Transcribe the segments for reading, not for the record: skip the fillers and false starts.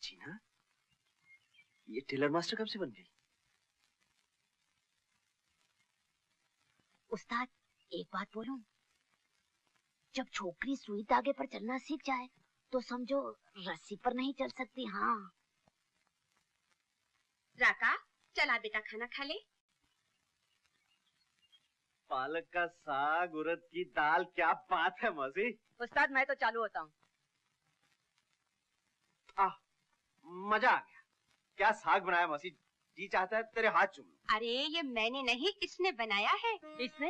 जीना, ये tailor master कब से बन गई? उस्ताद एक बात बोलूं, जब छोकरी सुई धागे पर चलना सीख जाए तो समझो रस्सी पर नहीं चल सकती। हाँ राका, चला बेटा खाना खा ले। पालक का साग, उड़द की दाल, क्या बात है मौसी। उस्ताद मैं तो चालू होता हूँ। मजा आ गया। क्या साग बनाया मौसी, जी चाहता है तेरे हाथ चूम लूं। अरे ये मैंने नहीं, इसने बनाया है। इसने?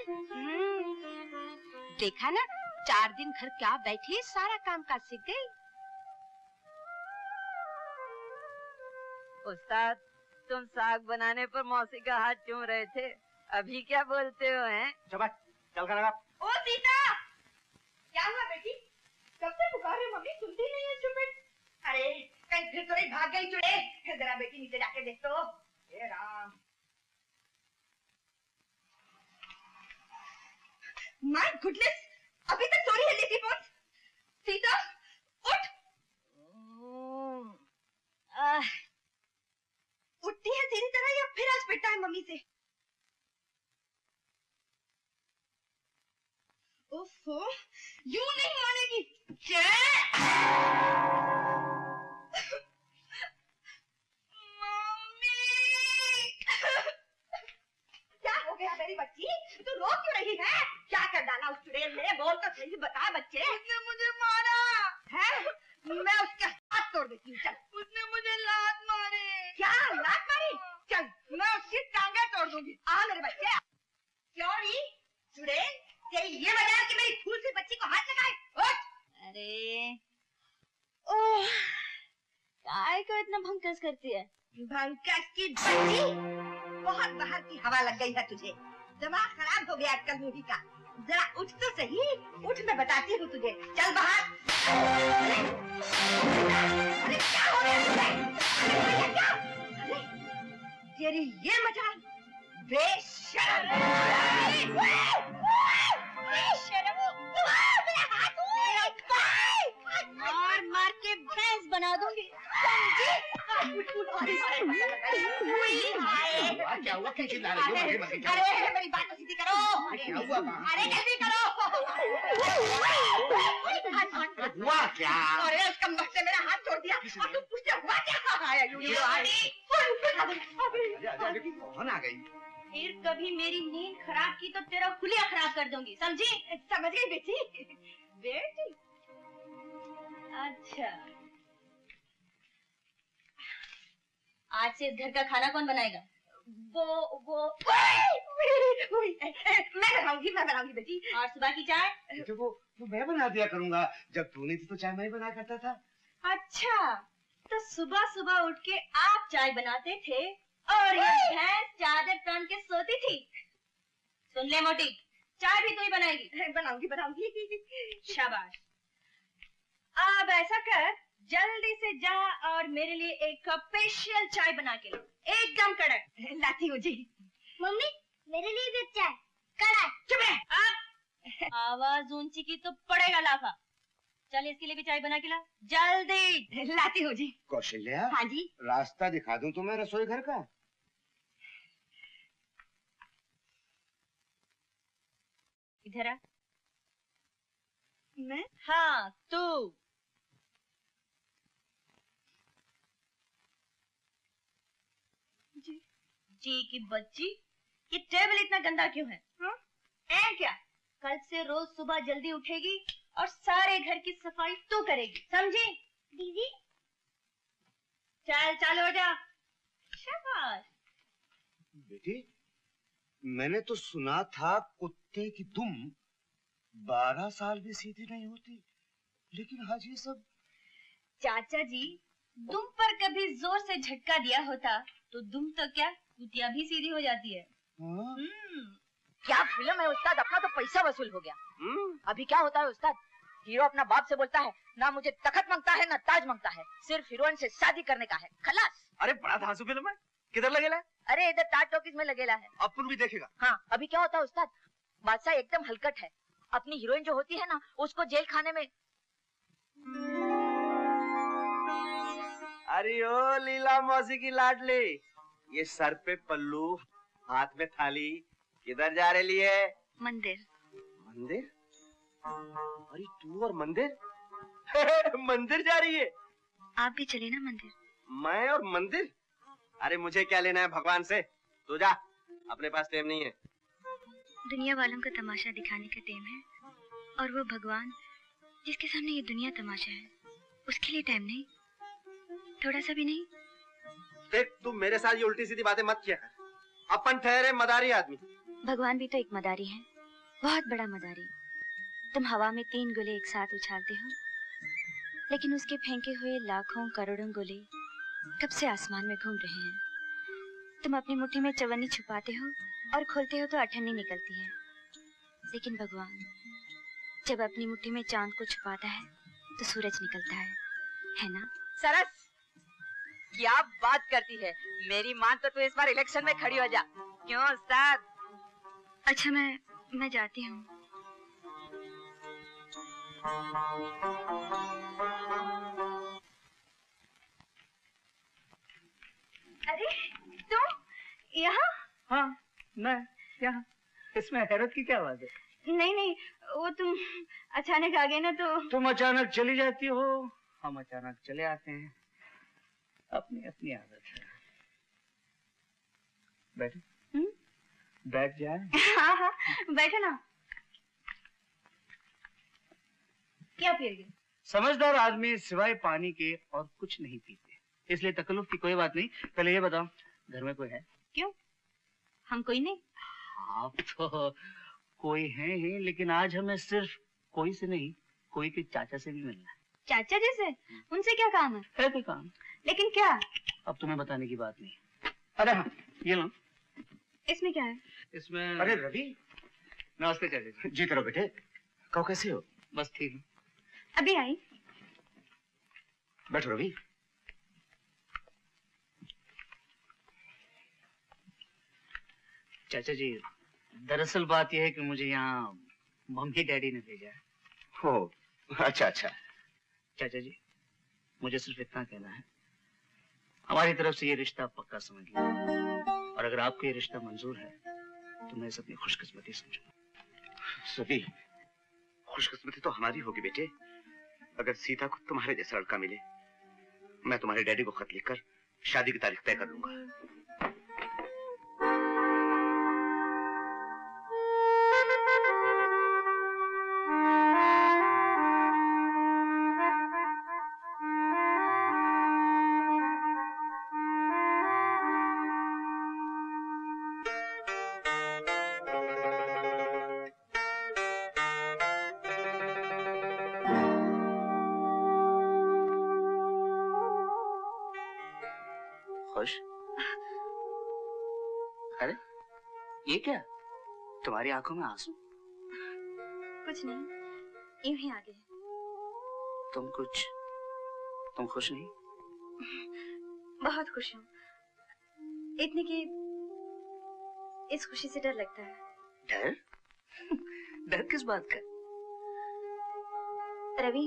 देखा ना, 4 दिन घर क्या बैठी सारा काम काज सीख गई। उस्ताद तुम साग बनाने पर मौसी का हाथ चूम रहे थे, अभी क्या बोलते हो हैं? शाबाश, चल खाना खा। ओ सीता, क्या हुआ बेटी? कब से पुकार रहे मम्मी, सुनती नहीं है चुपड़। अरे कहीं फिर तो नहीं भाग गई चुड़ैल? जरा बेटी नीचे जाके देख तो। हे राम, माय गुडनेस, अभी तक सो रही है लेटी पोत। सीता उठ। उठती है तेरी तरह या फिर आज पिटता है मम्मी से? ओफो, यूं नहीं मानेगी। मम्मी, क्या हो गया मेरी बच्ची? तू रो क्यों रही है? क्या कर डाला उस चुड़ैल ने? बोल तो सही, बता बच्चे। उसने मुझे मारा है। मैं उसके हाथ तोड़ देती हूँ। चल। उसने मुझे लात मारे। क्या लात मारी? चल मैं उसकी टांगे तोड़ दूंगी। आ मेरे बच्चे। क्यों चुड़ैल, तेरी ये वजह है कि मेरी फूल सी बच्ची को हाथ लगाए? उठ। अरे ओह, काय को इतना भंकस करती है? भंकस की बच्ची, बहुत बाहर की हवा लग गई है तुझे। दिमाग खराब हो गया अक्कल मुही का। जरा उठ तो सही, उठ, मैं बताती हूँ तुझे। चल बाहर। अरे क्या हो गया तुझे? क्या? अरे तेरी ये मजाल, बेशरम। मार मार के भैंस बना दूंगी। क्या हुआ? क्या चिल्ला रही हो? अरे मेरी बात तो सीधी करो। अरे जल्दी करो। हुआ क्या? अरे उसका मुझ से मेरा हाथ छोड़ दिया और तुम पूछते हुआ क्या? कौन आ गई? फिर कभी मेरी नींद खराब की तो तेरा खुलिया खराब कर दूंगी, समझी? समझ गई बेटी। बेटी, अच्छा आज से इस घर का खाना कौन बनाएगा? वो मैं बनाऊंगी बेटी। और सुबह की चाय? तो वो मैं बना दिया करूंगा। जब तू नहीं थी तो चाय मैं ही बना करता था। अच्छा, तो सुबह सुबह उठ के आप चाय बनाते थे और ये भैंस चादर तान के सोती थी। सुन ले मोटी, चाय भी तू ही बनाएगी? बनाऊंगी। शाबाश। अब ऐसा कर, जल्दी से जा और मेरे लिए एक कप स्पेशल चाय बना के ला, एकदम कड़क। लाती हूँ जी। मम्मी मेरे लिए भी चाय कड़क। चुप रह। अब आवाज ऊंची की तो पड़ेगा लाफा। चल इसके लिए भी चाय बना के ला, जल्दी। लाती हूँ जी। कौशल्या। हाँ जी। रास्ता दिखा दूं तुम्हें रसोई घर का? इधर आ। मैं? हाँ तू। जी की बच्ची, ये टेबल इतना गंदा क्यों है? हाँ? ऐ क्या? कल से रोज सुबह जल्दी उठेगी और सारे घर की सफाई तू करेगी, समझी? दीदी चल चालू हो जा। शाबाश। बेटी, मैंने तो सुना था कुत्ते की दुम 12 साल भी सीधी नहीं होती, लेकिन आज ये सब। चाचा जी, दुम पर कभी जोर से झटका दिया होता तो दुम तो क्या कुतिया भी सीधी हो जाती है। क्या फिल्म है उस्ताद, अपना तो पैसा वसूल हो गया। अभी क्या होता है उस्ताद, हीरो अपना बाप से बोलता है ना मुझे तखत मांगता है ना ताज मांगता है, सिर्फ हीरोइन से शादी करने का है, खलास। अरे बड़ा धांसू फिल्म है, किधर लगेला है? अरे इधर ताज टॉकीज में लगेला है। अपन भी देखेगा। हाँ, अभी क्या होता है उस्ताद, बादशाह एकदम हलकट है, अपनी हीरोइन जो होती है ना उसको जेल खाने में। अरे ओ लीला मौसी की लाडली, ये सर पे पल्लू, हाथ में थाली, किधर जा रही है? मंदिर। मंदिर? अरे तू और मंदिर? मंदिर जा रही है? आप भी चले ना मंदिर। मैं और मंदिर? अरे मुझे क्या लेना है भगवान से, तू जा, अपने पास टाइम नहीं है। दुनिया वालों का तमाशा दिखाने का टाइम है, और वो भगवान जिसके सामने ये दुनिया तमाशा है, उसके लिए टाइम नहीं, थोड़ा सा भी नहीं। देख तू मेरे साथ ये उल्टी सीधी बातें मत किया कर, अपन ठहरे मदारी आदमी। भगवान भी तो एक मदारी है, बहुत बड़ा मदारी। तुम हवा में 3 गोले एक साथ उछालते हो, लेकिन उसके फेंके हुए लाखों करोड़ों गोले कब से आसमान में घूम रहे हैं। तुम अपनी मुट्ठी में चवन्नी छुपाते हो और खोलते हो तो अठन्नी निकलती है, लेकिन भगवान जब अपनी मुट्ठी में चांद को छुपाता है तो सूरज निकलता है ना? सरस, क्या बात करती है। मेरी मान तो तू इस बार इलेक्शन में खड़ी हो जा। क्यों उस्ताद? अच्छा मैं जाती हूँ। अरे तुम यहाँ? हाँ मैं यहाँ। इसमें हैरत की क्या बात है? नहीं, वो तुम अचानक आ गए ना तो। तुम अचानक चली जाती हो, हम अचानक चले आते हैं, अपनी अपनी आदत है। बैठे? बैठ जाए? हाँ बैठो ना। क्या पियोगे? समझदार आदमी सिवाय पानी के और कुछ नहीं पीते, इसलिए तकल्लुफ की कोई बात नहीं। पहले ये बताओ, घर में कोई है? क्यों, हम कोई नहीं? आप तो कोई हैं ही, लेकिन आज हमें सिर्फ कोई से नहीं, कोई के चाचा से भी मिलना है। चाचा जी से? उनसे क्या काम है? है कोई काम? लेकिन क्या? अब तुम्हें बताने की बात नहीं। अरे हाँ, ये लो। इसमें क्या है? इसमें अरे रवि। नमस्ते चाचा जी। जीते रहो बेटे। कहो कैसे हो? बस ठीक हूँ। अभी आई। बैठो रवि। चाचा जी, दरअसल बात यह है कि मुझे यहाँ मम्मी डैडी ने भेजा है। हो, अच्छा। चाचा जी, मुझे सिर्फ इतना कहना है, हमारी तरफ से ये रिश्ता पक्का समझ लो, और अगर आपको ये रिश्ता मंजूर है तो मैं इसे अपनी खुशकिस्मती समझूंगा। रवि, खुशकिस्मती तो हमारी होगी बेटे, अगर सीता को तुम्हारे जैसा लड़का मिले। मैं तुम्हारे डैडी को खत लिखकर शादी की तारीख तय कर लूंगा। खुश? अरे ये क्या, तुम्हारी आंखों में आंसू? कुछ नहीं, यूं ही आ गए। तुम खुश नहीं? बहुत खुश हूँ, इतने कि इस खुशी से डर लगता है। डर? डर किस बात का? रवि,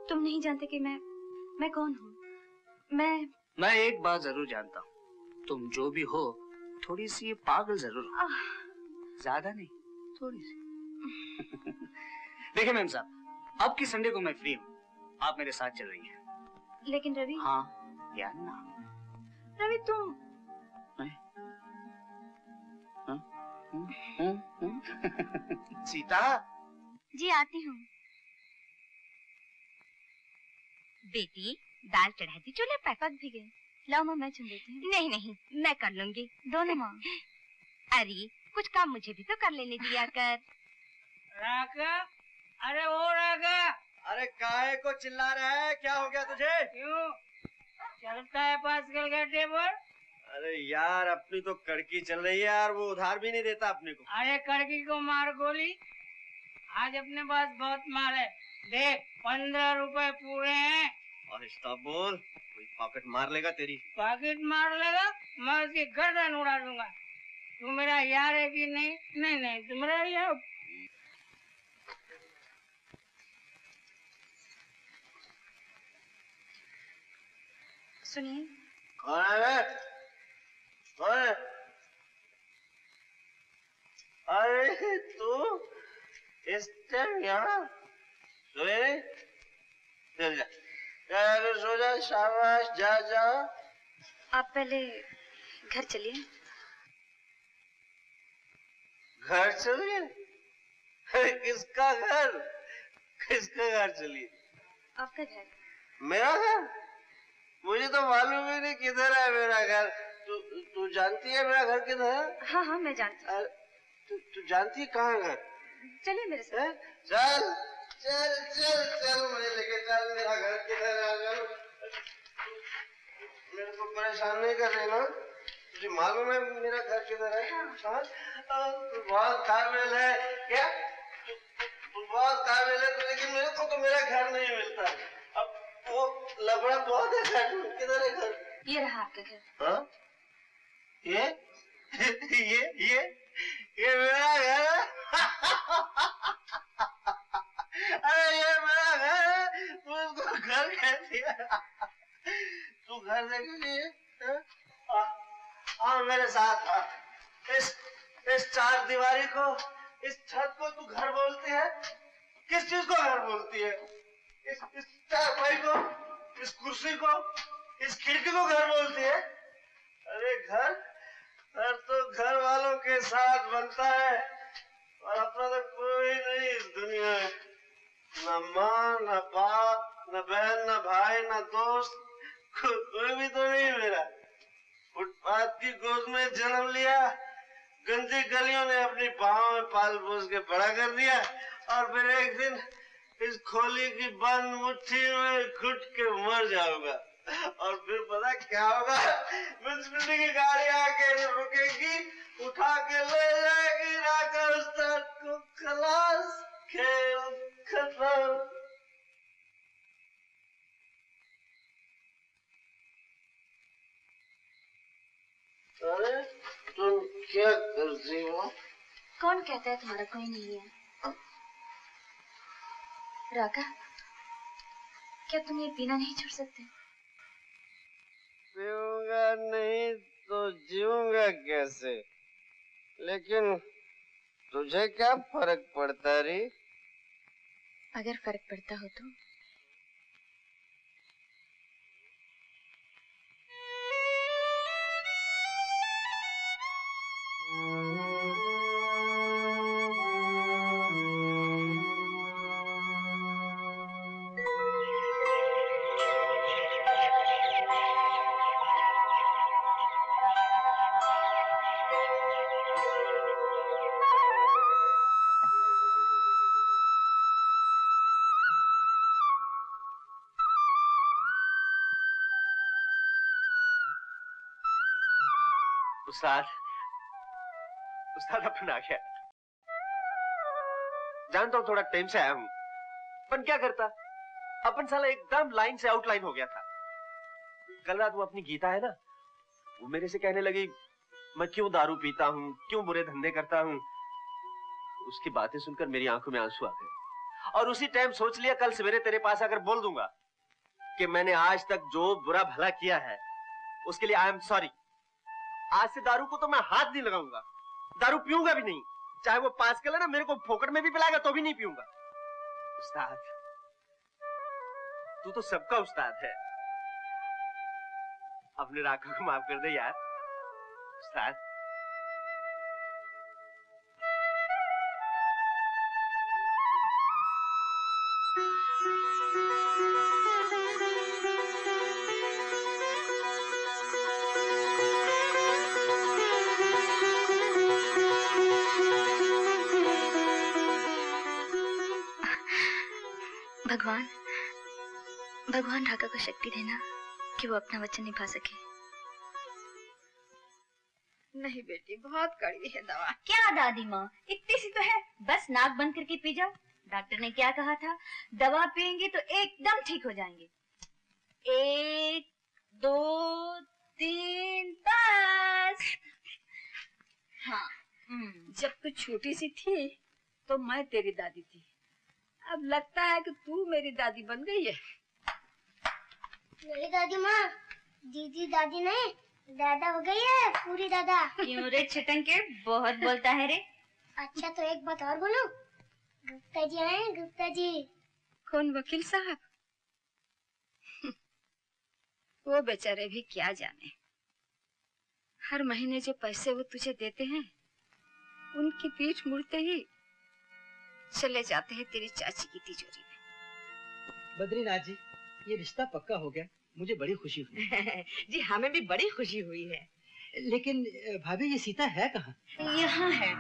तुम नहीं जानते कि मैं कौन हूँ। मैं एक बात जरूर जानता हूँ, तुम जो भी हो थोड़ी सी पागल जरूर हो। ज्यादा नहीं, थोड़ी सी। देखिए मैम साहब, अब की संडे को मैं फ्री हूँ, आप मेरे साथ चल रही हैं। लेकिन रवि। हाँ या ना? रवि तुम। सीता। जी आती हूँ। बेटी, दाल चढ़ा दी चूल्हे पर? पक भी गए। लाओ माँ, मैं चुन लेती हूँ। नहीं, मैं कर लूंगी। दोनों माँ। अरे कुछ काम मुझे भी तो कर लेने दिया कर। राका, अरे ओ राका। अरे काहे को चिल्ला रहा है, क्या हो गया तुझे? क्यों चलता है पास्कल का टेबल? अरे यार, अपनी तो कड़की चल रही है यार, वो उधार भी नहीं देता अपने को। अरे कड़की को मार गोली, आज अपने पास बहुत माल है। देख 15 रुपए पूरे हैं। आहिस्ता बोल, कोई पॉकेट मार लेगा तेरी। पॉकेट मार लेगा, मैं उसकी गर्दन उड़ा दूंगा। तू मेरा यार है कि नहीं? नहीं, तू मेरा यार। सुनिए। कौन है? कौन है? अरे तू इस टाइम यहाँ सोए? चल जा, सो जा, शाबाश, जा जा। आप पहले घर चलिए। घर चलिए? किसका घर? किसका घर चलिए? आपका घर। मेरा घर? मुझे तो मालूम ही नहीं किधर है मेरा घर। तू जानती है मेरा घर किधर है? हाँ हाँ मैं जानती हूँ। तू जानती है कहाँ घर? चलिए मेरे साथ। चल चल चल चल, मुझे लेके चल। मेरा घर किधर है? मेरे को परेशान नहीं कर रही ना? तुझे मालूम है मेरा घर किधर है? हाँ। तू बहुत काबिल है क्या? तू बहुत काबिल है, लेकिन मेरे को तो मेरा घर नहीं मिलता। अब वो लफड़ा बहुत है। घर किधर है? घर ये रहा आपका घर। हाँ? ये मेरा घर है। अरे ये मेरा घर है, तू इसको घर कह दिया। तू घर देखेगी? आ मेरे साथ आ। इस चार दीवारी को, इस छत को तू घर बोलती है? किस चीज को घर बोलती है? इस चारपाई को, इस कुर्सी को, इस खिड़की को घर बोलती है? अरे घर तो घर वालों के साथ बनता है, और अपना तो कोई नहीं इस दुनिया में। न माँ, न बाप, न बहन, न भाई, न दोस्त, कोई भी तो नहीं मेरा। फुटपाथ की गोद में जन्म लिया, गंदी गलियों ने अपनी बाहों में पाल पोस के बड़ा कर दिया, और फिर एक दिन इस खोली की बंद मुट्ठी में घुट के मर जाऊंगा। और फिर पता क्या होगा? म्युनिसिपैलिटी की गाड़ी आके रुकेगी, उठा के ले जाएगी, राकर उस्ताद को खलास, खेल खत्म। अरे तुम क्या करती हो? कौन कहता है तुम्हारा कोई नहीं है? राका, क्या तुम ये पीना नहीं छोड़ सकते? पीऊंगा नहीं तो जीऊंगा कैसे? लेकिन तुझे क्या फर्क पड़ता री? अगर फर्क पड़ता हो तो? उस्ताद अपन आ गया। जानता हूँ थोड़ा टाइम से आया हूँ, पर क्या करता, अपन साला एकदम लाइन से आउटलाइन हो गया था। कल रात वो अपनी गीता है ना, वो मेरे से कहने लगी मैं क्यों दारू पीता हूँ, क्यों बुरे धंधे करता हूँ। उसकी बातें सुनकर मेरी आंखों में आंसू आ गए, और उसी टाइम सोच लिया कल सवेरे तेरे पास आकर बोल दूंगा कि मैंने आज तक जो बुरा भला किया है उसके लिए आई एम सॉरी। आज से दारू को तो मैं हाथ नहीं लगाऊंगा, दारू पीऊंगा भी नहीं, चाहे वो 5 किलो ना मेरे को फोकट में भी पिलाएगा तो भी नहीं पीऊंगा। उस्ताद, तू तो सबका उस्ताद है, अपने राका को माफ कर दे यार। उस्ताद, भगवान राका को शक्ति देना कि वो अपना वचन निभा सके। नहीं बेटी, बहुत कड़वी है दवा। क्या दादी माँ, इतनी सी तो है, बस नाक बंद करके पी जाओ। डॉक्टर ने क्या कहा था? दवा पियेंगे तो एकदम ठीक हो जाएंगे। 1 2 3 बस। हाँ, जब तू छोटी सी थी तो मैं तेरी दादी थी, अब लगता है कि तू मेरी दादी बन गई है। मेरी दादी माँ, दीदी दादी नहीं, दादा हो गई है, पूरी दादा। क्यों रे छिटंके, बहुत बोलता है रे। अच्छा तो एक बात और बोलूं? गुप्ता जी आए, गुप्ता जी। कौन? वकील साहब? वो बेचारे भी क्या जाने, हर महीने जो पैसे वो तुझे देते हैं उनकी पीठ मुड़ते ही चले जाते हैं तेरी चाची की तिजोरी में। बद्रीनाथ जी, ये रिश्ता पक्का हो गया, मुझे बड़ी खुशी हुई। जी हमें भी बड़ी खुशी हुई है। लेकिन भाभी ये सीता है कहाँ? यहाँ है।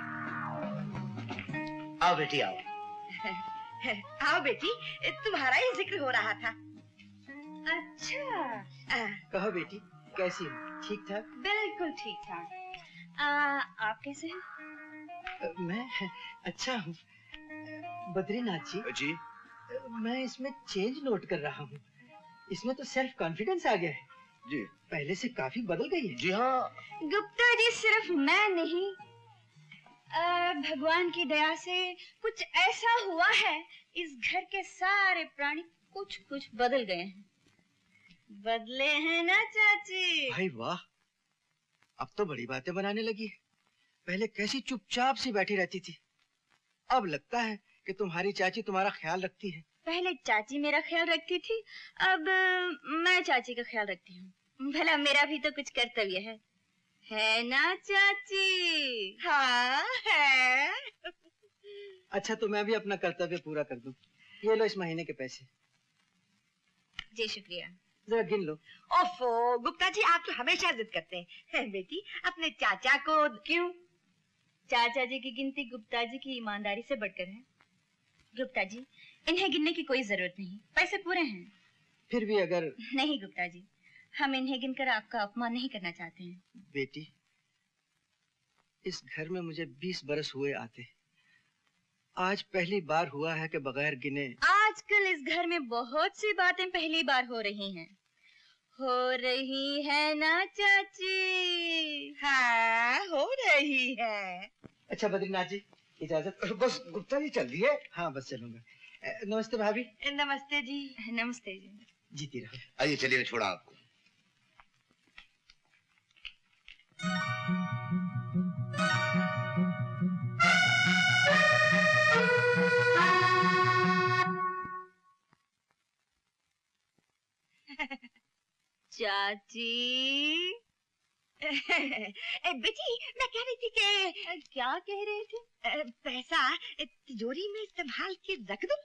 आओ बेटी आओ। आओ बेटी, तुम्हारा ही जिक्र हो रहा था। अच्छा, कहो बेटी, कैसी हो? ठीक ठाक? बिल्कुल ठीक ठाक। आप कैसे हैं? मैं अच्छा हूँ। बद्रीनाथ जी, जी मैं इसमें चेंज नोट कर रहा हूँ। इसमें तो सेल्फ कॉन्फिडेंस आ गया है जी। पहले से काफी बदल गई है। जी हाँ। गुप्ता जी, सिर्फ मैं नहीं, भगवान की दया से कुछ ऐसा हुआ है, इस घर के सारे प्राणी कुछ कुछ बदल गए हैं। बदले हैं ना चाची? भाई वाह, अब तो बड़ी बातें बनाने लगी है। पहले कैसी चुपचाप सी बैठी रहती थी, अब लगता है कि तुम्हारी चाची तुम्हारा ख्याल रखती है। पहले चाची मेरा ख्याल रखती थी, अब मैं चाची का ख्याल रखती हूँ। भला मेरा भी तो कुछ कर्तव्य है ना चाची? हाँ है। अच्छा तो मैं भी अपना कर्तव्य पूरा कर दूं। ये लो इस महीने के पैसे। जी शुक्रिया। जरा गिन लो। ओफो गुप्ता जी, आप तो हमेशा जिद करते हैं। बेटी अपने चाचा को क्यों? चाचा जी की गिनती गुप्ता जी की ईमानदारी से बढ़कर है। गुप्ता जी, इन्हें गिनने की कोई जरूरत नहीं, पैसे पूरे हैं। फिर भी अगर... नहीं गुप्ता जी, हम इन्हें गिनकर आपका अपमान नहीं करना चाहते हैं। बेटी, इस घर में मुझे 20 बरस हुए आते, आज पहली बार हुआ है कि बगैर गिने। आजकल इस घर में बहुत सी बातें पहली बार हो रही हैं। हो रही है ना चाची? हाँ हो रही है। अच्छा बद्रीनाथ जी, इजाजत। बस गुप्ता जी चल दिए? हाँ बस चलूंगा। नमस्ते भाभी। नमस्ते जी। नमस्ते जी। जीती रहो। आइए चलिए, छोड़ा आपको। चाची। बेटी मैं कह रही थी कि... क्या कह रहे थे? पैसा तिजोरी में संभाल के रख दूं?